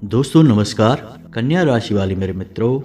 दोस्तों नमस्कार। कन्या राशि वाले मेरे मित्रों,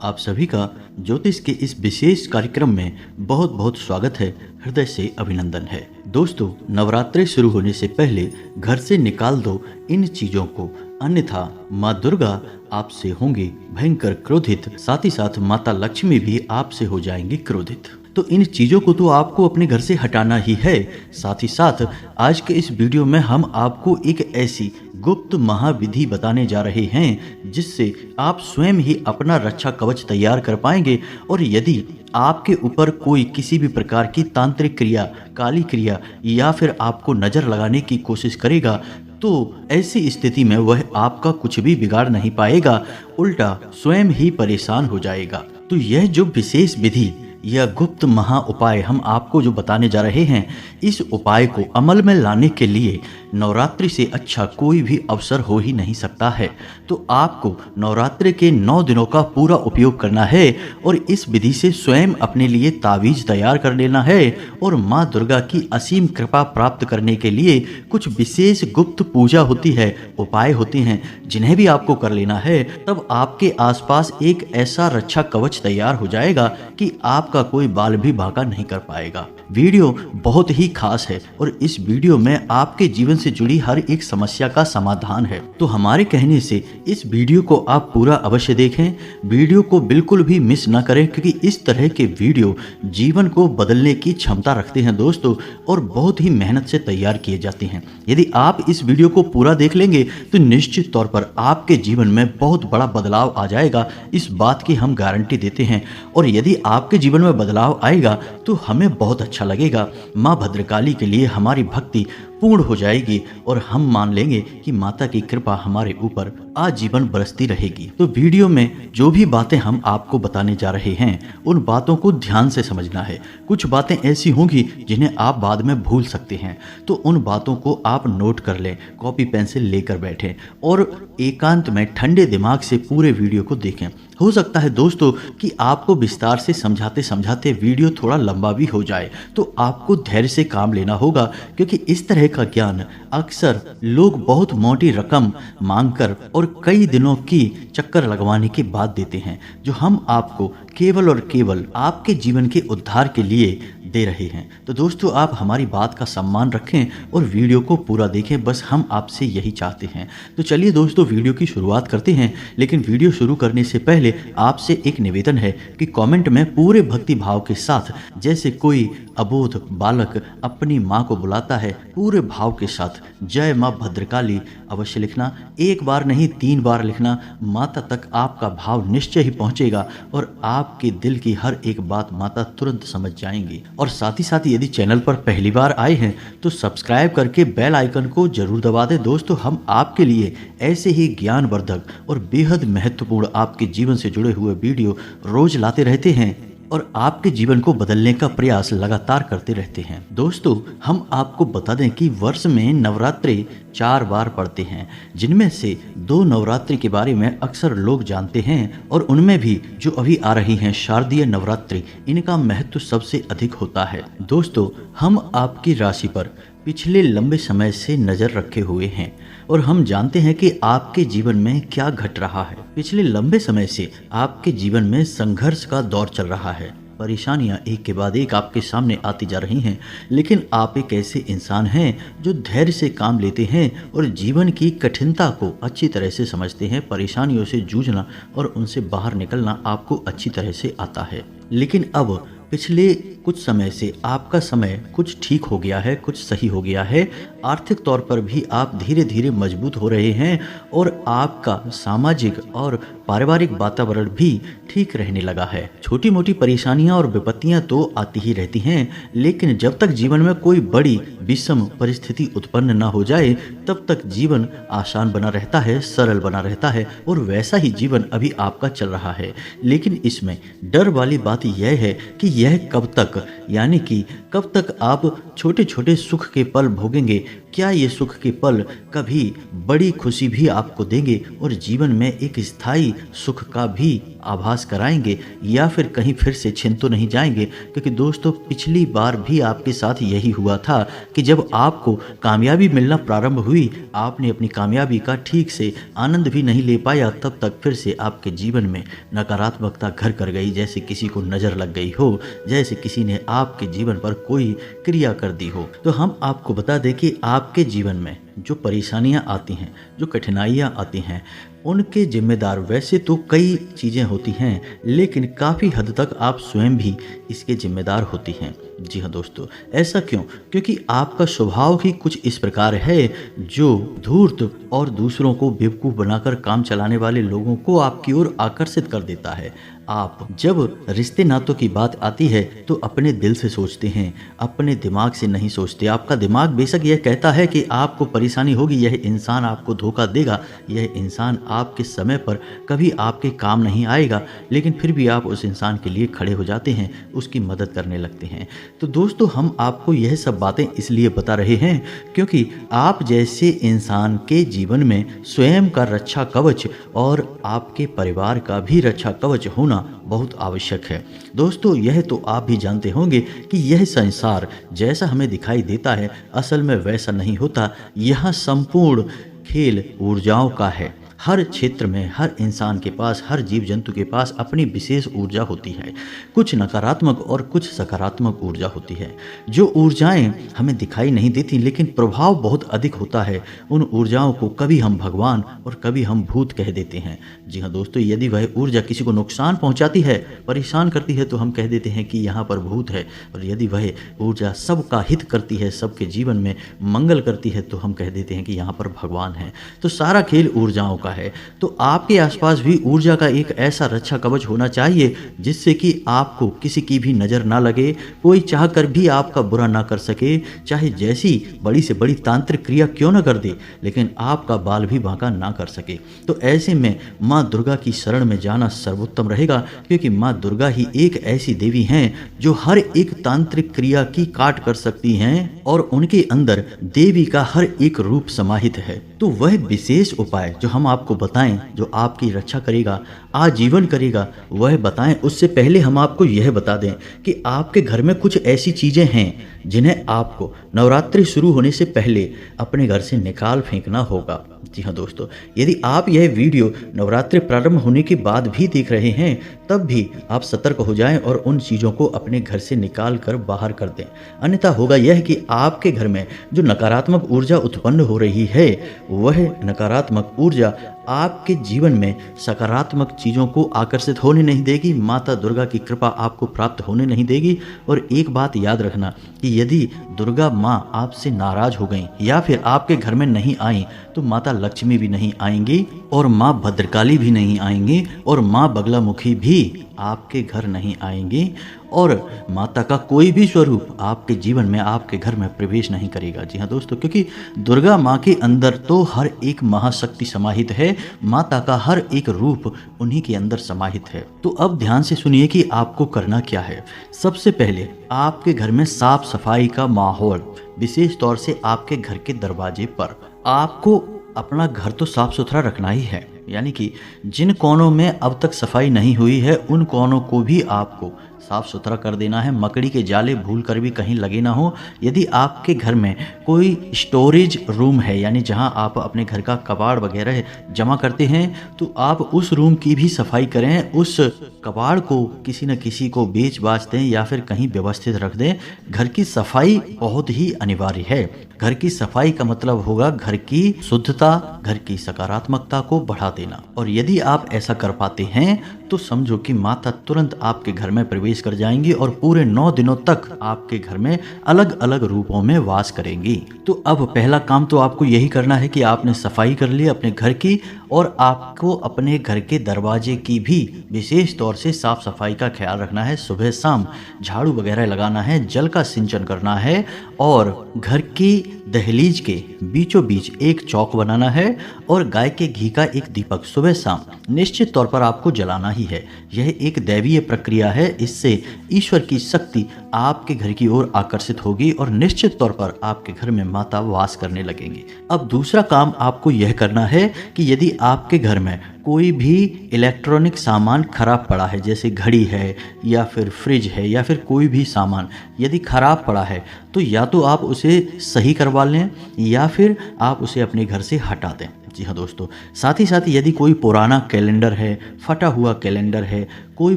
आप सभी का ज्योतिष के इस विशेष कार्यक्रम में बहुत बहुत स्वागत है। हृदय से अभिनंदन है। दोस्तों, नवरात्रि शुरू होने से पहले घर से निकाल दो इन चीजों को, अन्यथा माँ दुर्गा आपसे होंगी भयंकर क्रोधित। साथ ही साथ माता लक्ष्मी भी आपसे हो जाएंगी क्रोधित। तो इन चीजों को तो आपको अपने घर से हटाना ही है। साथ ही साथ आज के इस वीडियो में हम आपको एक ऐसी गुप्त महाविधि बताने जा रहे हैं जिससे आप स्वयं ही अपना रक्षा कवच तैयार कर पाएंगे। और यदि आपके ऊपर कोई किसी भी प्रकार की तांत्रिक क्रिया, काली क्रिया या फिर आपको नजर लगाने की कोशिश करेगा तो ऐसी स्थिति में वह आपका कुछ भी बिगाड़ नहीं पाएगा, उल्टा स्वयं ही परेशान हो जाएगा। तो यह जो विशेष विधि यह गुप्त महा उपाय हम आपको जो बताने जा रहे हैं, इस उपाय को अमल में लाने के लिए नवरात्रि से अच्छा कोई भी अवसर हो ही नहीं सकता है। तो आपको नवरात्रि के 9 दिनों का पूरा उपयोग करना है और इस विधि से स्वयं अपने लिए तावीज तैयार कर लेना है। और माँ दुर्गा की असीम कृपा प्राप्त करने के लिए कुछ विशेष गुप्त पूजा होती है, उपाय होते हैं जिन्हें भी आपको कर लेना है। तब आपके आसपास एक ऐसा रक्षा कवच तैयार हो जाएगा कि आपका कोई बाल भी बांका नहीं कर पाएगा। वीडियो बहुत ही खास है और इस वीडियो में आपके जीवन से जुड़ी हर एक समस्या का समाधान है। तो हमारे कहने से इस वीडियो को आप पूरा अवश्य देखें, वीडियो को बिल्कुल भी मिस ना करें, क्योंकि इस तरह के वीडियो जीवन को बदलने की क्षमता रखते हैं दोस्तों, और बहुत ही मेहनत से तैयार किए जाते हैं। यदि आप इस वीडियो को पूरा देख लेंगे तो निश्चित तौर पर आपके जीवन में बहुत बड़ा बदलाव आ जाएगा, इस बात की हम गारंटी देते हैं। और यदि आपके जीवन में बदलाव आएगा तो हमें बहुत अच्छा लगेगा। माँ भद्रकाली के लिए हमारी भक्ति पूर्ण हो जाएगी और हम मान लेंगे कि माता की कृपा हमारे ऊपर आजीवन बरसती रहेगी। तो वीडियो में जो भी बातें हम आपको बताने जा रहे हैं उन बातों को ध्यान से समझना है। कुछ बातें ऐसी होंगी जिन्हें आप बाद में भूल सकते हैं, तो उन बातों को आप नोट कर लें, कॉपी पेंसिल लेकर बैठें और एकांत में ठंडे दिमाग से पूरे वीडियो को देखें। हो सकता है दोस्तों कि आपको विस्तार से समझाते समझाते वीडियो थोड़ा लंबा भी हो जाए, तो आपको धैर्य से काम लेना होगा, क्योंकि इस तरह का ज्ञान अक्सर लोग बहुत मोटी रकम मांगकर और कई दिनों की चक्कर लगवाने के बाद देते हैं, जो हम आपको केवल और केवल आपके जीवन के उद्धार के लिए दे रहे हैं। तो दोस्तों, आप हमारी बात का सम्मान रखें और वीडियो को पूरा देखें, बस हम आपसे यही चाहते हैं। तो चलिए दोस्तों, वीडियो की शुरुआत करते हैं। लेकिन वीडियो शुरू करने से पहले आपसे एक निवेदन है कि कमेंट में पूरे भक्ति भाव के साथ, जैसे कोई अबोध बालक अपनी माँ को बुलाता है, पूरे भाव के साथ जय माँ भद्रकाली अवश्य लिखना। एक बार नहीं 3 बार लिखना। माता तक आपका भाव निश्चय ही पहुंचेगा और आपके दिल की हर एक बात माता तुरंत समझ जाएंगी। और साथ ही यदि चैनल पर पहली बार आए हैं तो सब्सक्राइब करके बेल आइकन को जरूर दबा दें। दोस्तों, हम आपके लिए ऐसे ही ज्ञानवर्धक और बेहद महत्वपूर्ण आपके जीवन से जुड़े हुए वीडियो रोज लाते रहते हैं और आपके जीवन को बदलने का प्रयास लगातार करते रहते हैं। दोस्तों, हम आपको बता दें कि वर्ष में नवरात्रि 4 बार पड़ते हैं, जिनमें से 2 नवरात्रि के बारे में अक्सर लोग जानते हैं, और उनमें भी जो अभी आ रही हैं शारदीय नवरात्रि, इनका महत्व सबसे अधिक होता है। दोस्तों, हम आपकी राशि पर पिछले लंबे समय से नजर रखे हुए हैं और हम जानते हैं कि आपके जीवन में क्या घट रहा है। पिछले लंबे समय से आपके जीवन में संघर्ष का दौर चल रहा है। परेशानियां एक के बाद एक आपके सामने आती जा रही हैं, लेकिन आप एक ऐसे इंसान हैं जो धैर्य से काम लेते हैं और जीवन की कठिनता को अच्छी तरह से समझते हैं। परेशानियों से जूझना और उनसे बाहर निकलना आपको अच्छी तरह से आता है। लेकिन अब पिछले कुछ समय से आपका समय कुछ ठीक हो गया है, कुछ सही हो गया है। आर्थिक तौर पर भी आप धीरे धीरे मजबूत हो रहे हैं और आपका सामाजिक और पारिवारिक वातावरण भी ठीक रहने लगा है। छोटी मोटी परेशानियां और विपत्तियां तो आती ही रहती हैं, लेकिन जब तक जीवन में कोई बड़ी विषम परिस्थिति उत्पन्न ना हो जाए तब तक जीवन आसान बना रहता है, सरल बना रहता है, और वैसा ही जीवन अभी आपका चल रहा है। लेकिन इसमें डर वाली बात यह है कि यह कब तक, यानी कि कब तक आप छोटे छोटे सुख के पल भोगेंगे। क्या ये सुख के पल कभी बड़ी खुशी भी आपको देंगे और जीवन में एक स्थायी सुख का भी आभास कराएंगे या फिर कहीं फिर से छिन तो नहीं जाएंगे। क्योंकि दोस्तों पिछली बार भी आपके साथ यही हुआ था कि जब आपको कामयाबी मिलना प्रारंभ हुई, आपने अपनी कामयाबी का ठीक से आनंद भी नहीं ले पाया, तब तक फिर से आपके जीवन में नकारात्मकता घर कर गई। जैसे किसी को नज़र लग गई हो, जैसे किसी ने आपके जीवन पर कोई क्रिया कर दी हो। तो हम आपको बता दें कि आपके जीवन में जो परेशानियां आती हैं, जो कठिनाइयां आती हैं, उनके जिम्मेदार वैसे तो कई चीज़ें होती हैं, लेकिन काफ़ी हद तक आप स्वयं भी इसके जिम्मेदार होती हैं। जी हाँ दोस्तों, ऐसा क्यों? क्योंकि आपका स्वभाव ही कुछ इस प्रकार है जो धूर्त और दूसरों को बेवकूफ़ बनाकर काम चलाने वाले लोगों को आपकी ओर आकर्षित कर देता है। आप जब रिश्ते नातों की बात आती है तो अपने दिल से सोचते हैं, अपने दिमाग से नहीं सोचते। आपका दिमाग बेशक यह कहता है कि आपको परेशानी होगी, यह इंसान आपको धोखा देगा, यह इंसान आपके समय पर कभी आपके काम नहीं आएगा, लेकिन फिर भी आप उस इंसान के लिए खड़े हो जाते हैं, उसकी मदद करने लगते हैं। तो दोस्तों हम आपको यह सब बातें इसलिए बता रहे हैं क्योंकि आप जैसे इंसान के जीवन में स्वयं का रक्षा कवच और आपके परिवार का भी रक्षा कवच होना बहुत आवश्यक है। दोस्तों यह तो आप भी जानते होंगे कि यह संसार जैसा हमें दिखाई देता है असल में वैसा नहीं होता। यह संपूर्ण खेल ऊर्जाओं का है। हर क्षेत्र में हर इंसान के पास, हर जीव जंतु के पास अपनी विशेष ऊर्जा होती है। कुछ नकारात्मक और कुछ सकारात्मक ऊर्जा होती है। जो ऊर्जाएं हमें दिखाई नहीं देती लेकिन प्रभाव बहुत अधिक होता है, उन ऊर्जाओं को कभी हम भगवान और कभी हम भूत कह देते हैं। जी हाँ दोस्तों, यदि वह ऊर्जा किसी को नुकसान पहुंचाती है, परेशान करती है, तो हम कह देते हैं कि यहाँ पर भूत है। और यदि वह ऊर्जा सबका हित करती है, सबके जीवन में मंगल करती है, तो हम कह देते हैं कि यहाँ पर भगवान है। तो सारा खेल ऊर्जाओं है। तो आपके आसपास भी ऊर्जा का एक ऐसा रक्षा कवच होना चाहिए जिससे कि आपको किसी की भी नजर ना लगे, कोई चाहकर भी आपका बुरा ना कर सके, चाहे जैसी बड़ी से बड़ी तांत्रिक क्रिया क्यों ना कर दे, लेकिन आपका बाल भी बांका ना कर सके। तो ऐसे में माँ दुर्गा की शरण में जाना सर्वोत्तम रहेगा, क्योंकि माँ दुर्गा ही एक ऐसी देवी हैं जो हर एक तांत्रिक क्रिया की काट कर सकती हैं और उनके अंदर देवी का हर एक रूप समाहित है। तो वह विशेष उपाय जो हम आपको बताएं, जो आपकी रक्षा करेगा, आजीवन करेगा, वह बताएं। उससे पहले हम आपको यह बता दें कि आपके घर में कुछ ऐसी चीजें हैं जिन्हें आपको नवरात्रि शुरू होने से पहले अपने घर से निकाल फेंकना होगा। जी हाँ दोस्तों, यदि आप यह वीडियो नवरात्रि प्रारंभ होने के बाद भी देख रहे हैं, तब भी आप सतर्क हो जाएं और उन चीज़ों को अपने घर से निकाल कर बाहर कर दें। अन्यथा होगा यह कि आपके घर में जो नकारात्मक ऊर्जा उत्पन्न हो रही है, वह नकारात्मक ऊर्जा आपके जीवन में सकारात्मक चीज़ों को आकर्षित होने नहीं देगी, माता दुर्गा की कृपा आपको प्राप्त होने नहीं देगी। और एक बात याद रखना कि यदि दुर्गा माँ आपसे नाराज हो गई या फिर आपके घर में नहीं आई, तो माता लक्ष्मी भी नहीं आएंगी और माँ भद्रकाली भी नहीं आएंगी और माँ बगलामुखी भी आपके घर नहीं आएंगी और माता का कोई भी स्वरूप आपके जीवन में, आपके घर में प्रवेश नहीं करेगा। जी हाँ दोस्तों, क्योंकि दुर्गा माँ के अंदर तो हर एक महाशक्ति समाहित है, माता का हर एक रूप उन्हीं के अंदर समाहित है। तो अब ध्यान से सुनिए कि आपको करना क्या है। सबसे पहले आपके घर में साफ सफाई का माहौल, विशेष तौर से आपके घर के दरवाजे पर आपको अपना घर तो साफ सुथरा रखना ही है। यानी कि जिन कोनों में अब तक सफाई नहीं हुई है, उन कोनों को भी आपको साफ सुथरा कर देना है। मकड़ी के जाले भूल कर भी कहीं लगे ना हो। यदि आपके घर में कोई स्टोरेज रूम है, यानी जहां आप अपने घर का कबाड़ वगैरह जमा करते हैं, तो आप उस रूम की भी सफाई करें। उस कबाड़ को किसी न किसी को बेच बाच दें या फिर कहीं व्यवस्थित रख दें। घर की सफाई बहुत ही अनिवार्य है। घर की सफाई का मतलब होगा घर की शुद्धता, घर की सकारात्मकता को बढ़ा देना। और यदि आप ऐसा कर पाते हैं तो समझो कि माता तुरंत आपके घर में प्रवेश कर जाएंगी और पूरे 9 दिनों तक आपके घर में अलग अलग रूपों में वास करेंगी। तो अब पहला काम तो आपको यही करना है कि आपने सफाई कर ली अपने घर की, और आपको अपने घर के दरवाजे की भी विशेष तौर से साफ सफाई का ख्याल रखना है। सुबह शाम झाड़ू वगैरह लगाना है, जल का सिंचन करना है और घर की दहलीज के बीचों बीच एक चौक बनाना है और गाय के घी का एक दीपक सुबह शाम निश्चित तौर पर आपको जलाना ही है। यह एक दैवीय प्रक्रिया है, इससे ईश्वर की शक्ति आपके घर की ओर आकर्षित होगी और निश्चित तौर पर आपके घर में माता वास करने लगेंगी। अब दूसरा काम आपको यह करना है कि यदि आपके घर में कोई भी इलेक्ट्रॉनिक सामान खराब पड़ा है, जैसे घड़ी है या फिर फ्रिज है या फिर कोई भी सामान यदि खराब पड़ा है, तो या तो आप उसे सही करवा लें या फिर आप उसे अपने घर से हटा दें। जी हाँ दोस्तों, साथ ही साथ यदि कोई पुराना कैलेंडर है, फटा हुआ कैलेंडर है, कोई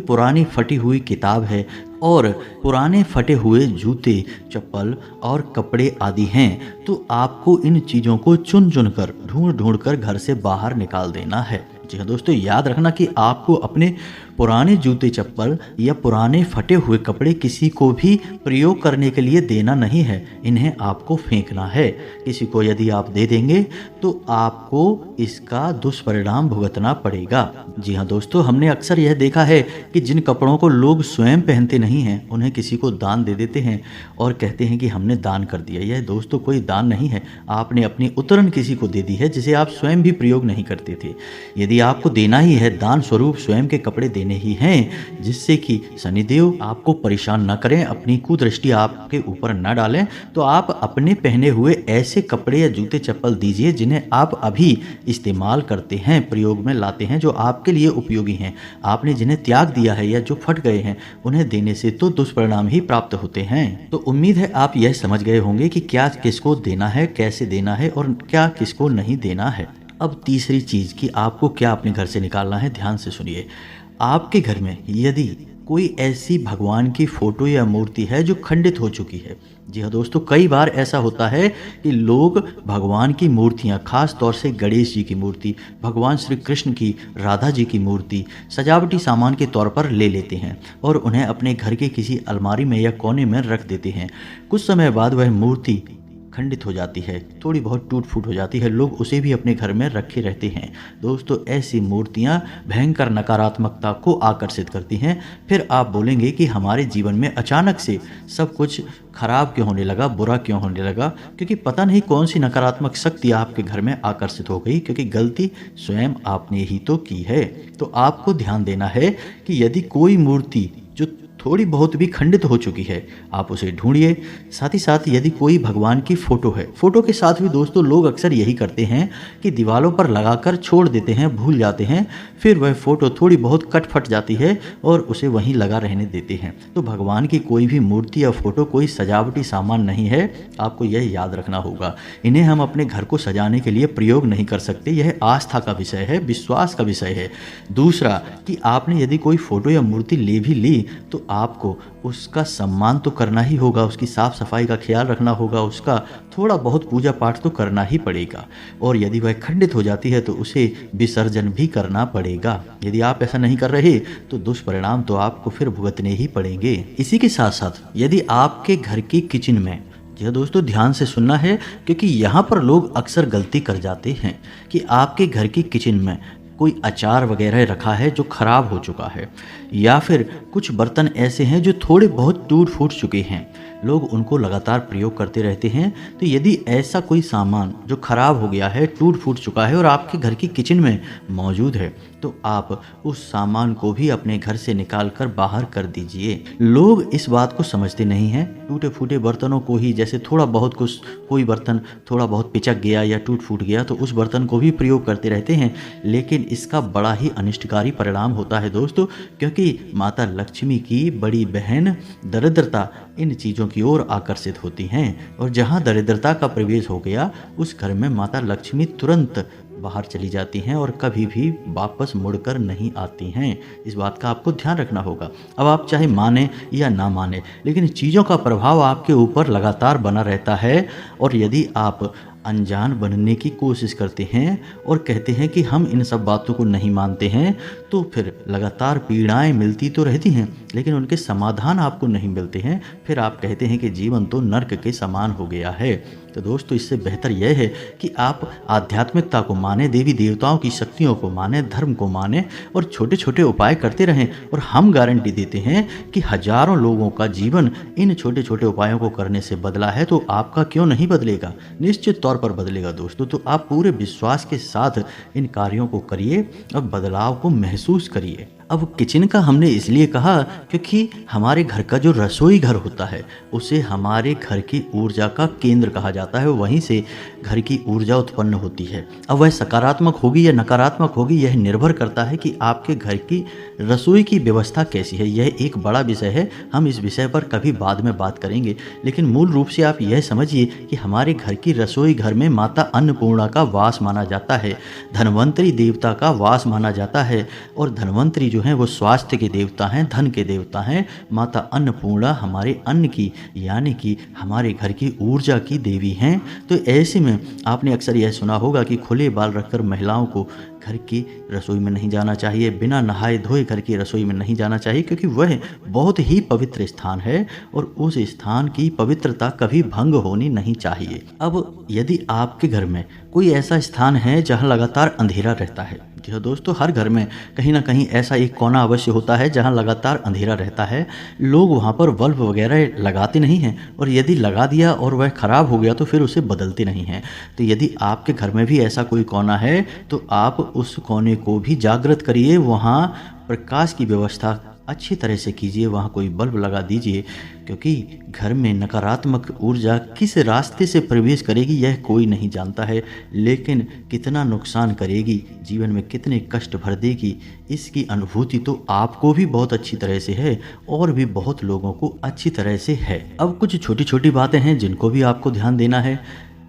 पुरानी फटी हुई किताब है और पुराने फटे हुए जूते, चप्पल और कपड़े आदि हैं, तो आपको इन चीज़ों को चुन चुन कर ढूंढ ढूंढ कर घर से बाहर निकाल देना है। जी हाँ दोस्तों, याद रखना कि आपको अपने पुराने जूते, चप्पल या पुराने फटे हुए कपड़े किसी को भी प्रयोग करने के लिए देना नहीं है, इन्हें आपको फेंकना है। किसी को यदि आप दे देंगे तो आपको इसका दुष्परिणाम भुगतना पड़ेगा। जी हाँ दोस्तों, हमने अक्सर यह देखा है कि जिन कपड़ों को लोग स्वयं पहनते नहीं हैं उन्हें किसी को दान दे देते हैं और कहते हैं कि हमने दान कर दिया। यह दोस्तों कोई दान नहीं है, आपने अपनी उतरन किसी को दे दी है जिसे आप स्वयं भी प्रयोग नहीं करते थे। यदि आपको देना ही है, दान स्वरूप स्वयं के कपड़े देने ही हैं जिससे कि शनिदेव आपको परेशान न करें, अपनी कुदृष्टि आपके ऊपर न डालें, तो आप अपने पहने हुए ऐसे कपड़े या जूते चप्पल दीजिए जिन्हें आप अभी इस्तेमाल करते हैं, प्रयोग में लाते हैं, जो आपके लिए उपयोगी हैं। आपने जिन्हें त्याग दिया है या जो फट गए हैं उन्हें देने से तो दुष्परिणाम ही प्राप्त होते हैं। तो उम्मीद है आप यह समझ गए होंगे कि क्या किसको देना है, कैसे देना है और क्या किसको नहीं देना है। अब तीसरी चीज कि आपको क्या अपने घर से निकालना है, ध्यान से सुनिए। आपके घर में यदि कोई ऐसी भगवान की फोटो या मूर्ति है जो खंडित हो चुकी है, जी हाँ दोस्तों, कई बार ऐसा होता है कि लोग भगवान की मूर्तियाँ, खास तौर से गणेश जी की मूर्ति, भगवान श्री कृष्ण की, राधा जी की मूर्ति सजावटी सामान के तौर पर ले लेते हैं और उन्हें अपने घर के किसी अलमारी में या कोने में रख देते हैं। कुछ समय बाद वह मूर्ति खंडित हो जाती है, थोड़ी बहुत टूट फूट हो जाती है, लोग उसे भी अपने घर में रखे रहते हैं। दोस्तों, ऐसी मूर्तियां भयंकर नकारात्मकता को आकर्षित करती हैं। फिर आप बोलेंगे कि हमारे जीवन में अचानक से सब कुछ खराब क्यों होने लगा, बुरा क्यों होने लगा, क्योंकि पता नहीं कौन सी नकारात्मक शक्ति आपके घर में आकर्षित हो गई, क्योंकि गलती स्वयं आपने ही तो की है। तो आपको ध्यान देना है कि यदि कोई मूर्ति जो थोड़ी बहुत भी खंडित हो चुकी है, आप उसे ढूंढिए। साथ ही साथ यदि कोई भगवान की फोटो है, फोटो के साथ भी दोस्तों लोग अक्सर यही करते हैं कि दीवारों पर लगाकर छोड़ देते हैं, भूल जाते हैं, फिर वह फोटो थोड़ी बहुत कट फट जाती है और उसे वहीं लगा रहने देते हैं। तो भगवान की कोई भी मूर्ति या फोटो कोई सजावटी सामान नहीं है, आपको यह याद रखना होगा। इन्हें हम अपने घर को सजाने के लिए प्रयोग नहीं कर सकते, यह आस्था का विषय है, विश्वास का विषय है। दूसरा कि आपने यदि कोई फोटो या मूर्ति ले भी ली तो आपको उसका सम्मान तो करना ही होगा, उसकी साफ सफाई का ख्याल रखना होगा, उसका थोड़ा बहुत पूजा पाठ तो करना ही पड़ेगा और यदि वह खंडित हो जाती है तो उसे विसर्जन भी करना पड़ेगा। यदि आप ऐसा नहीं कर रहे तो दुष्परिणाम तो आपको फिर भुगतने ही पड़ेंगे। इसी के साथ साथ यदि आपके घर की किचन में, यह दोस्तों ध्यान से सुनना है क्योंकि यहाँ पर लोग अक्सर गलती कर जाते हैं कि आपके घर की किचन में कोई अचार वगैरह रखा है जो खराब हो चुका है या फिर कुछ बर्तन ऐसे हैं जो थोड़े बहुत टूट फूट चुके हैं, लोग उनको लगातार प्रयोग करते रहते हैं। तो यदि ऐसा कोई सामान जो खराब हो गया है, टूट फूट चुका है और आपके घर की किचन में मौजूद है तो आप उस सामान को भी अपने घर से निकाल कर बाहर कर दीजिए। लोग इस बात को समझते नहीं हैं, टूटे फूटे बर्तनों को ही, जैसे थोड़ा बहुत कुछ, कोई बर्तन थोड़ा बहुत पिचक गया या टूट फूट गया तो उस बर्तन को भी प्रयोग करते रहते हैं, लेकिन इसका बड़ा ही अनिष्टकारी परिणाम होता है दोस्तों, क्योंकि माता लक्ष्मी की बड़ी बहन दरिद्रता इन चीज़ों की ओर आकर्षित होती हैं और जहां दरिद्रता का प्रवेश हो गया उस घर में माता लक्ष्मी तुरंत बाहर चली जाती हैं और कभी भी वापस मुड़कर नहीं आती हैं। इस बात का आपको ध्यान रखना होगा। अब आप चाहे माने या ना माने, लेकिन चीज़ों का प्रभाव आपके ऊपर लगातार बना रहता है और यदि आप अनजान बनने की कोशिश करते हैं और कहते हैं कि हम इन सब बातों को नहीं मानते हैं तो फिर लगातार पीड़ाएं मिलती तो रहती हैं लेकिन उनके समाधान आपको नहीं मिलते हैं। फिर आप कहते हैं कि जीवन तो नर्क के समान हो गया है। तो दोस्तों इससे बेहतर यह है कि आप आध्यात्मिकता को माने, देवी देवताओं की शक्तियों को माने, धर्म को माने और छोटे छोटे उपाय करते रहें। और हम गारंटी देते हैं कि हजारों लोगों का जीवन इन छोटे छोटे उपायों को करने से बदला है, तो आपका क्यों नहीं बदलेगा? निश्चित तौर पर बदलेगा दोस्तों। तो आप पूरे विश्वास के साथ इन कार्यों को करिए और बदलाव को महसूस करिए। अब किचन का हमने इसलिए कहा क्योंकि हमारे घर का जो रसोई घर होता है उसे हमारे घर की ऊर्जा का केंद्र कहा जाता है। वहीं से घर की ऊर्जा उत्पन्न होती है। अब वह सकारात्मक होगी या नकारात्मक होगी यह निर्भर करता है कि आपके घर की रसोई की व्यवस्था कैसी है। यह एक बड़ा विषय है, हम इस विषय पर कभी बाद में बात करेंगे। लेकिन मूल रूप से आप यह समझिए कि हमारे घर की रसोई घर में माता अन्नपूर्णा का वास माना जाता है, धनवंतरी देवता का वास माना जाता है। और धनवंतरी जो हैं वो स्वास्थ्य के देवता हैं, धन के देवता हैं। माता अन्नपूर्णा हमारे अन्न की यानी कि हमारे घर की ऊर्जा की देवी हैं। तो ऐसे में आपने अक्सर यह सुना होगा कि खुले बाल रखकर महिलाओं को घर की रसोई में नहीं जाना चाहिए, बिना नहाए धोए घर की रसोई में नहीं जाना चाहिए, क्योंकि वह बहुत ही पवित्र स्थान है और उस स्थान की पवित्रता कभी भंग होनी नहीं चाहिए। अब यदि आपके घर में कोई ऐसा स्थान है जहां लगातार अंधेरा रहता है, जी हाँ दोस्तों, हर घर में कहीं ना कहीं ऐसा एक कोना अवश्य होता है जहां लगातार अंधेरा रहता है, लोग वहां पर बल्ब वगैरह लगाते नहीं हैं और यदि लगा दिया और वह खराब हो गया तो फिर उसे बदलते नहीं हैं। तो यदि आपके घर में भी ऐसा कोई कोना है तो आप उस कोने को भी जागृत करिए, वहां प्रकाश की व्यवस्था अच्छी तरह से कीजिए, वहाँ कोई बल्ब लगा दीजिए, क्योंकि घर में नकारात्मक ऊर्जा किस रास्ते से प्रवेश करेगी यह कोई नहीं जानता है, लेकिन कितना नुकसान करेगी, जीवन में कितने कष्ट भर देगी, इसकी अनुभूति तो आपको भी बहुत अच्छी तरह से है और भी बहुत लोगों को अच्छी तरह से है। अब कुछ छोटी छोटी बातें हैं जिनको भी आपको ध्यान देना है।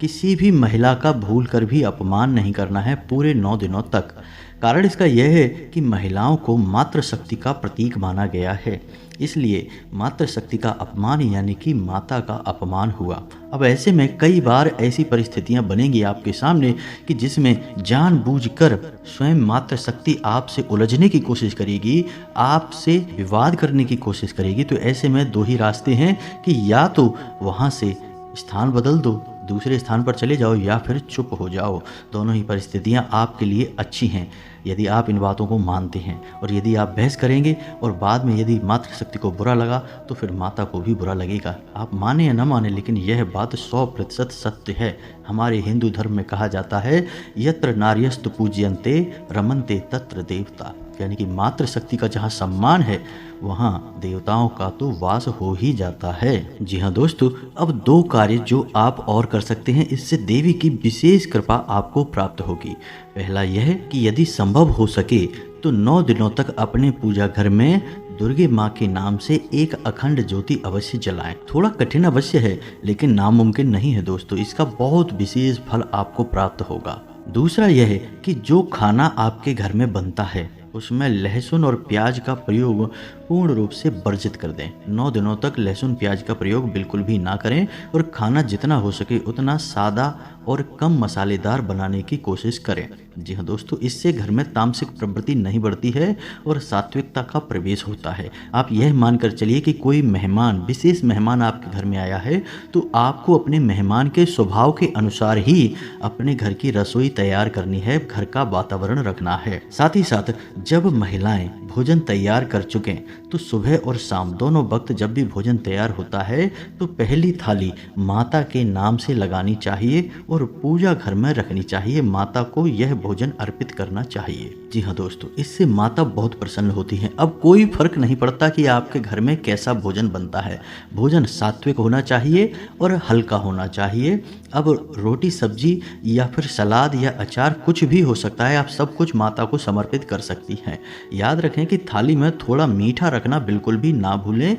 किसी भी महिला का भूल कर भी अपमान नहीं करना है पूरे 9 दिनों तक। कारण इसका यह है कि महिलाओं को मातृशक्ति का प्रतीक माना गया है, इसलिए मातृशक्ति का अपमान यानी कि माता का अपमान हुआ। अब ऐसे में कई बार ऐसी परिस्थितियां बनेंगी आपके सामने कि जिसमें जानबूझकर स्वयं मातृशक्ति आपसे उलझने की कोशिश करेगी, आपसे विवाद करने की कोशिश करेगी। तो ऐसे में दो ही रास्ते हैं कि या तो वहाँ से स्थान बदल दो, दूसरे स्थान पर चले जाओ, या फिर चुप हो जाओ। दोनों ही परिस्थितियां आपके लिए अच्छी हैं यदि आप इन बातों को मानते हैं। और यदि आप बहस करेंगे और बाद में यदि मातृशक्ति को बुरा लगा तो फिर माता को भी बुरा लगेगा। आप माने या न माने, लेकिन यह बात 100% सत्य है। हमारे हिंदू धर्म में कहा जाता है यत्र नार्यस्तु पूज्यन्ते रमन्ते तत्र देवता, यानी कि मातृशक्ति का जहाँ सम्मान है वहाँ देवताओं का तो वास हो ही जाता है। जी हाँ दोस्तों, अब 2 कार्य जो आप और कर सकते हैं, इससे देवी की विशेष कृपा आपको प्राप्त होगी। पहला यह कि यदि संभव हो सके तो 9 दिनों तक अपने पूजा घर में दुर्गे माँ के नाम से एक अखंड ज्योति अवश्य जलाएं। थोड़ा कठिन अवश्य है लेकिन नामुमकिन नहीं है दोस्तों, इसका बहुत विशेष फल आपको प्राप्त होगा। दूसरा यह है कि जो खाना आपके घर में बनता है उसमें लहसुन और प्याज का प्रयोग पूर्ण रूप से वर्जित कर दें। 9 दिनों तक लहसुन प्याज का प्रयोग बिल्कुल भी ना करें और खाना जितना हो सके उतना सादा और कम मसालेदार बनाने की कोशिश करें। जी हाँ दोस्तों, इससे घर में तामसिक प्रवृत्ति नहीं बढ़ती है और सात्विकता का प्रवेश होता है। आप यह मानकर चलिए कि कोई मेहमान, विशेष मेहमान आपके घर में आया है तो आपको अपने मेहमान के स्वभाव के अनुसार ही अपने घर की रसोई तैयार करनी है, घर का वातावरण रखना है। साथ ही साथ जब महिलाएं भोजन तैयार कर चुकें तो सुबह और शाम दोनों वक्त जब भी भोजन तैयार होता है तो पहली थाली माता के नाम से लगानी चाहिए और पूजा घर में रखनी चाहिए। माता को यह भोजन अर्पित करना चाहिए। जी हाँ दोस्तों, इससे माता बहुत प्रसन्न होती हैं। अब कोई फर्क नहीं पड़ता कि आपके घर में कैसा भोजन बनता है, भोजन सात्विक होना चाहिए और हल्का होना चाहिए। अब रोटी सब्जी या फिर सलाद या अचार कुछ भी हो सकता है, आप सब कुछ माता को समर्पित कर सकती हैं। याद रखें कि थाली में थोड़ा मीठा रखना बिल्कुल भी ना भूलें,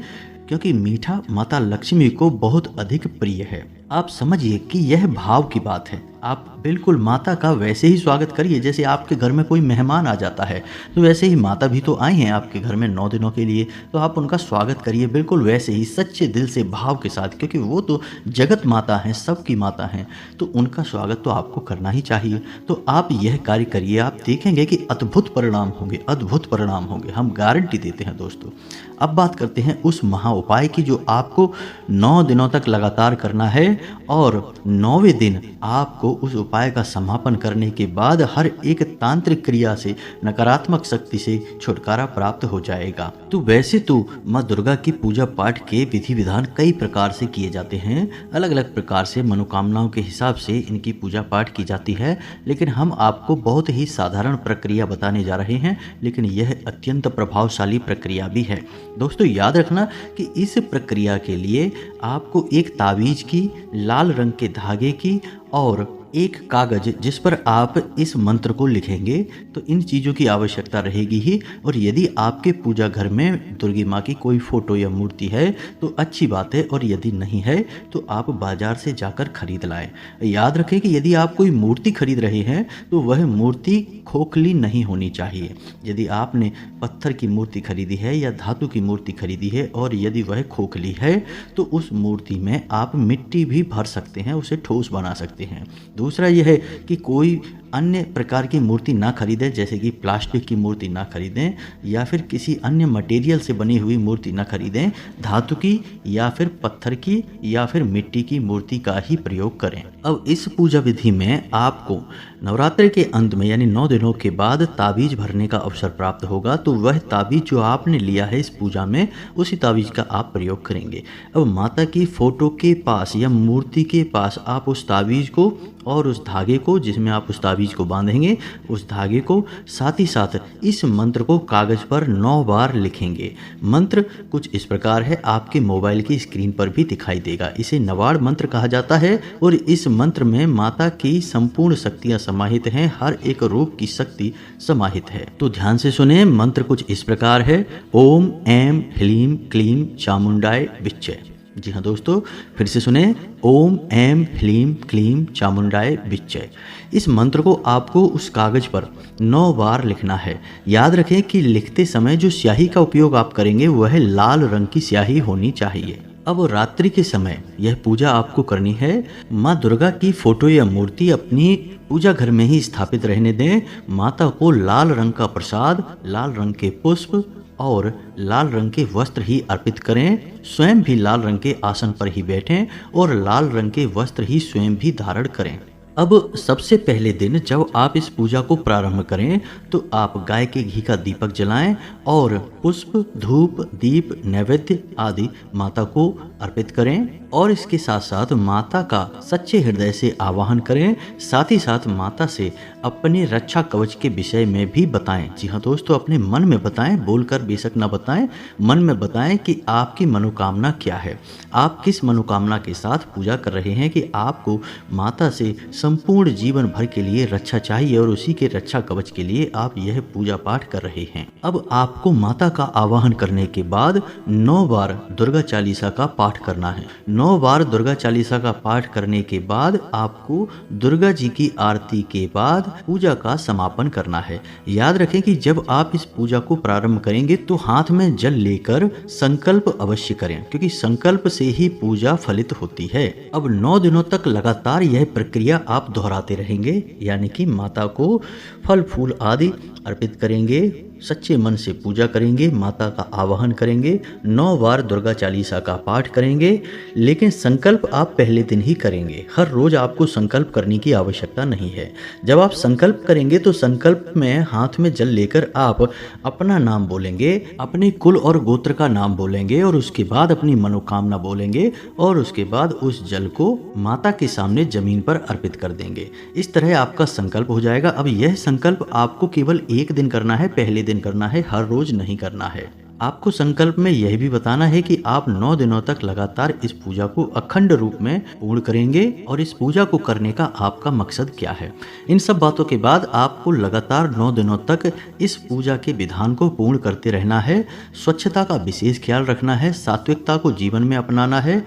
क्योंकि मीठा माता लक्ष्मी को बहुत अधिक प्रिय है। आप समझिए कि यह भाव की बात है। आप बिल्कुल माता का वैसे ही स्वागत करिए जैसे आपके घर में कोई मेहमान आ जाता है, तो वैसे ही माता भी तो आई हैं आपके घर में 9 दिनों के लिए, तो आप उनका स्वागत करिए बिल्कुल वैसे ही सच्चे दिल से, भाव के साथ, क्योंकि वो तो जगत माता हैं, सबकी माता हैं, तो उनका स्वागत तो आपको करना ही चाहिए। तो आप यह कार्य करिए, आप देखेंगे कि अद्भुत परिणाम होंगे, अद्भुत परिणाम होंगे, हम गारंटी देते हैं दोस्तों। अब बात करते हैं उस महा उपाय की जो आपको 9 दिनों तक लगातार करना है और 9वें दिन आपको उस उपाय का समापन करने के बाद हर एक तांत्रिक क्रिया से नकारात्मक शक्ति से छुटकारा प्राप्त हो जाएगा। तो वैसे तो माँ दुर्गा की पूजा पाठ के विधि विधान कई प्रकार से किए जाते हैं, अलग अलग प्रकार से मनोकामनाओं के हिसाब से इनकी पूजा पाठ की जाती है, लेकिन हम आपको बहुत ही साधारण प्रक्रिया बताने जा रहे हैं, लेकिन यह अत्यंत प्रभावशाली प्रक्रिया भी है। दोस्तों याद रखना कि इस प्रक्रिया के लिए आपको एक ताबीज की, लाल रंग के धागे की और एक कागज जिस पर आप इस मंत्र को लिखेंगे, तो इन चीज़ों की आवश्यकता रहेगी ही। और यदि आपके पूजा घर में दुर्गी माँ की कोई फोटो या मूर्ति है तो अच्छी बात है, और यदि नहीं है तो आप बाजार से जाकर खरीद लाएं। याद रखें कि यदि आप कोई मूर्ति खरीद रहे हैं तो वह मूर्ति खोखली नहीं होनी चाहिए। यदि आपने पत्थर की मूर्ति खरीदी है या धातु की मूर्ति खरीदी है और यदि वह खोखली है तो उस मूर्ति में आप मिट्टी भी भर सकते हैं, उसे ठोस बना सकते हैं। दूसरा यह है कि कोई अन्य प्रकार की मूर्ति ना खरीदें, जैसे कि प्लास्टिक की मूर्ति ना खरीदें या फिर किसी अन्य मटेरियल से बनी हुई मूर्ति ना खरीदें। धातु की या फिर पत्थर की या फिर मिट्टी की मूर्ति का ही प्रयोग करें। अब इस पूजा विधि में आपको नवरात्रि के अंत में यानी 9 दिनों के बाद ताबीज भरने का अवसर प्राप्त होगा। तो वह ताबीज जो आपने लिया है इस पूजा में, उसी ताबीज का आप प्रयोग करेंगे। अब माता की फोटो के पास या मूर्ति के पास आप उस ताबीज को और उस धागे को जिसमें आप उस ताबीज को बांधेंगे, उस धागे को साथ ही साथ इस मंत्र को कागज पर 9 बार लिखेंगे। मंत्र कुछ इस प्रकार है, आपके मोबाइल की स्क्रीन पर भी दिखाई देगा। इसे नवाड़ मंत्र कहा जाता है और इस मंत्र में माता की संपूर्ण शक्तियां समाहित हैं, हर एक रूप की शक्ति समाहित है। तो ध्यान से सुने, मंत्र कुछ इस प्रकार है, ओम ऐं ह्लीं क्लीं चामुंडाय विच्चे। जी हाँ दोस्तों, फिर से सुने, ओम ऐं ह्लीं क्लीं चामुंडाय विच्चे। इस मंत्र को आपको उस कागज पर 9 बार लिखना है। याद रखें कि लिखते समय जो स्याही का उपयोग आप करेंगे वह लाल रंग की स्याही होनी चाहिए। अब रात्रि के समय यह पूजा आपको करनी है। माँ दुर्गा की फोटो या मूर्ति अपनी पूजा घर में ही स्थापित रहने दें। माता को लाल रंग का प्रसाद, लाल रंग के पुष्प और लाल रंग के वस्त्र ही अर्पित करें। स्वयं भी लाल रंग के आसन पर ही बैठें और लाल रंग के वस्त्र ही स्वयं भी धारण करें। अब सबसे पहले दिन जब आप इस पूजा को प्रारंभ करें तो आप गाय के घी का दीपक जलाएं और पुष्प, धूप, दीप, नैवेद्य आदि माता को अर्पित करें और इसके साथ साथ माता का सच्चे हृदय से आवाहन करें। साथ ही साथ माता से अपने रक्षा कवच के विषय में भी बताएं। जी हाँ दोस्तों, अपने मन में बताएं, बोलकर बेशक ना बताएं, मन में बताएं कि आपकी मनोकामना क्या है, आप किस मनोकामना के साथ पूजा कर रहे हैं, कि आपको माता से संपूर्ण जीवन भर के लिए रक्षा चाहिए और उसी के रक्षा कवच के लिए आप यह पूजा पाठ कर रहे हैं। अब आपको माता का आवाहन करने के बाद 9 बार दुर्गा चालीसा का पाठ करना है। 9 बार दुर्गा चालीसा का पाठ करने के बाद आपको दुर्गा जी की आरती के बाद पूजा का समापन करना है। याद रखें कि जब आप इस पूजा को प्रारंभ करेंगे तो हाथ में जल लेकर संकल्प अवश्य करें, क्योंकि संकल्प से ही पूजा फलित होती है। अब 9 दिनों तक लगातार यह प्रक्रिया आप दोहराते रहेंगे, यानी कि माता को फल फूल आदि अर्पित करेंगे, सच्चे मन से पूजा करेंगे, माता का आवाहन करेंगे, 9 बार दुर्गा चालीसा का पाठ करेंगे। लेकिन संकल्प आप पहले दिन ही करेंगे, हर रोज आपको संकल्प करने की आवश्यकता नहीं है। जब आप संकल्प करेंगे तो संकल्प में हाथ में जल लेकर आप अपना नाम बोलेंगे, अपने कुल और गोत्र का नाम बोलेंगे और उसके बाद अपनी मनोकामना बोलेंगे और उसके बाद उस जल को माता के सामने जमीन पर अर्पित कर देंगे। इस तरह आपका संकल्प हो जाएगा। अब यह संकल्प आपको केवल एक दिन करना है, पहले दिन करना है, हर रोज नहीं करना है। आपको संकल्प में यह भी बताना है कि आप 9 दिनों तक लगातार इस पूजा को अखंड रूप में पूर्ण करेंगे और इस पूजा को करने का आपका मकसद क्या है। इन सब बातों के बाद आपको लगातार 9 दिनों तक इस पूजा के विधान को पूर्ण करते रहना है। स्वच्छता का विशेष ख्याल रखना है, सात्विकता को जीवन में अपनाना है,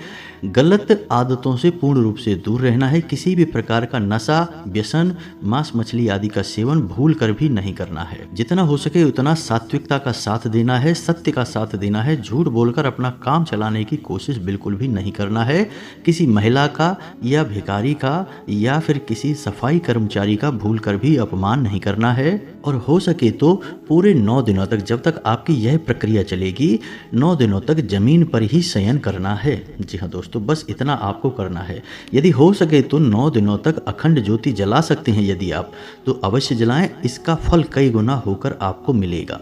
गलत आदतों से पूर्ण रूप से दूर रहना है, किसी भी प्रकार का नशा, व्यसन, मांस मछली आदि का सेवन भूल कर भी नहीं करना है। जितना हो सके उतना सात्विकता का साथ देना है, सत्य सत्य का साथ देना है, झूठ बोलकर अपना काम चलाने की कोशिश बिल्कुल भी नहीं करना है, किसी महिला का या भिखारी का या फिर किसी सफाई कर्मचारी का भूल कर भी अपमान नहीं करना है। और हो सके तो पूरे 9 दिनों तक, जब तक आपकी यह प्रक्रिया चलेगी, 9 दिनों तक जमीन पर ही शयन करना है। जी हाँ दोस्तों, बस इतना आपको करना है। यदि हो सके तो 9 दिनों तक अखंड ज्योति जला सकते हैं यदि आप, तो अवश्य जलाएं, इसका फल कई गुना होकर आपको मिलेगा।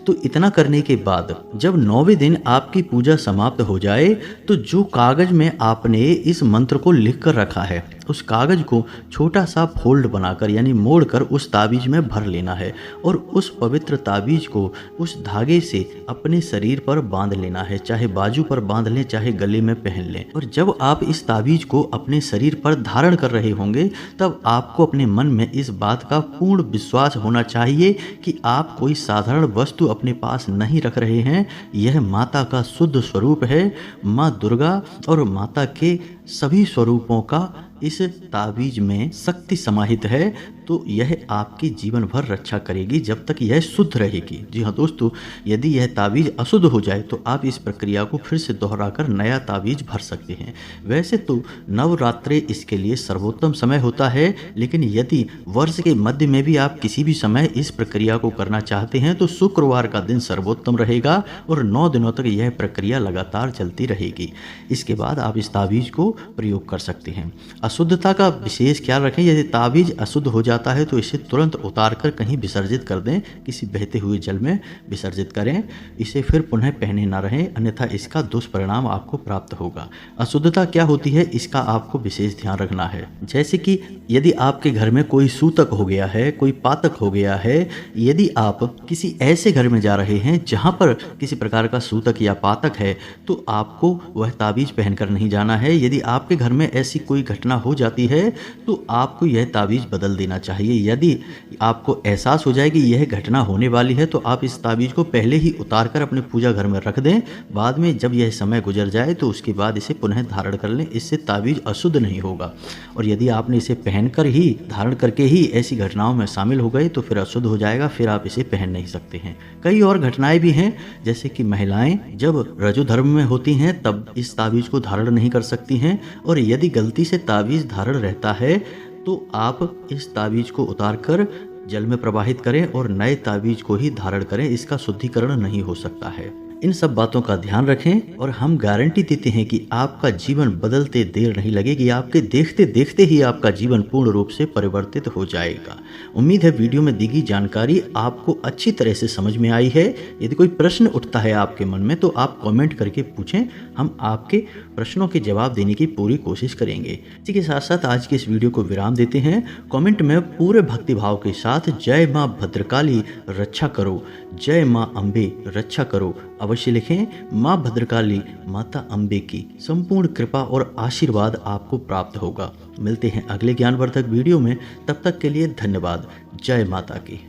तो इतना करने के बाद जब 9वें दिन आपकी पूजा समाप्त हो जाए तो जो कागज में आपने इस मंत्र को लिख कर रखा है, उस कागज को छोटा सा फोल्ड बनाकर यानी मोड़कर उस ताबीज में भर लेना है और उस पवित्र ताबीज को उस धागे से अपने शरीर पर बांध लेना है। चाहे बाजू पर बांध लें, चाहे गले में पहन लें। और जब आप इस ताबीज को अपने शरीर पर धारण कर रहे होंगे तब आपको अपने मन में इस बात का पूर्ण विश्वास होना चाहिए कि आप कोई साधारण वस्तु अपने पास नहीं रख रहे हैं। यह माता का शुद्ध स्वरूप है। माँ दुर्गा और माता के सभी स्वरूपों का इस ताबीज में शक्ति समाहित है, तो यह आपकी जीवन भर रक्षा करेगी जब तक यह शुद्ध रहेगी। जी हाँ दोस्तों, यदि यह ताबीज अशुद्ध हो जाए तो आप इस प्रक्रिया को फिर से दोहराकर नया ताबीज भर सकते हैं। वैसे तो नवरात्रे इसके लिए सर्वोत्तम समय होता है, लेकिन यदि वर्ष के मध्य में भी आप किसी भी समय इस प्रक्रिया को करना चाहते हैं तो शुक्रवार का दिन सर्वोत्तम रहेगा और 9 दिनों तक यह प्रक्रिया लगातार चलती रहेगी। इसके बाद आप इस ताबीज को प्रयोग कर सकते हैं। अशुद्धता का विशेष ख्याल रखें। यदि ताबीज अशुद्ध हो जाता है तो इसे तुरंत उतार कर कहीं विसर्जित कर दें, किसी बहते हुए जल में विसर्जित करें। इसे फिर पुनः पहने ना रहें, अन्यथा इसका दुष्परिणाम आपको प्राप्त होगा। अशुद्धता क्या होती है इसका आपको विशेष ध्यान रखना है। जैसे कि यदि आपके घर में कोई सूतक हो गया है, कोई पातक हो गया है, यदि आप किसी ऐसे घर में जा रहे हैं जहां पर किसी प्रकार का सूतक या पातक है तो आपको वह ताबीज पहनकर नहीं जाना है। यदि आपके घर में ऐसी कोई घटना हो जाती है तो आपको यह ताबीज बदल देना चाहिए। यदि आपको एहसास हो जाए कि यह घटना होने वाली है तो आप इस ताबीज को पहले ही उतार कर अपने पूजा घर में रख दें। बाद में जब यह समय गुजर जाए तो उसके बाद इसे पुनः धारण कर लें, इससे ताबीज अशुद्ध नहीं होगा। और यदि आपने इसे पहनकर ही, धारण करके ही ऐसी घटनाओं में शामिल हो गए तो फिर अशुद्ध हो जाएगा, फिर आप इसे पहन नहीं सकते हैं। कई और घटनाएं भी हैं, जैसे कि महिलाएं जब रजो धर्म में होती हैं तब इस ताबीज को धारण नहीं कर सकती हैं। और यदि गलती से ताबीज धारण रहता है तो आप इस ताबीज को उतार कर जल में प्रवाहित करें और नए ताबीज को ही धारण करें, इसका शुद्धिकरण नहीं हो सकता है। इन सब बातों का ध्यान रखें और हम गारंटी देते हैं कि आपका जीवन बदलते देर नहीं लगेगी। आपके देखते देखते ही आपका जीवन पूर्ण रूप से परिवर्तित हो जाएगा। उम्मीद है वीडियो में दी गई जानकारी आपको अच्छी तरह से समझ में आई है। यदि कोई प्रश्न उठता है आपके मन में तो आप कमेंट करके पूछें, हम आपके प्रश्नों के जवाब देने की पूरी कोशिश करेंगे। इसी के साथ साथ आज के इस वीडियो को विराम देते हैं। कमेंट में पूरे भक्तिभाव के साथ जय माँ भद्रकाली रक्षा करो, जय माँ अम्बे रक्षा करो अवश्य लिखें। माँ भद्रकाली माता अम्बे की संपूर्ण कृपा और आशीर्वाद आपको प्राप्त होगा। मिलते हैं अगले ज्ञानवर्धक वीडियो में, तब तक के लिए धन्यवाद। जय माता की।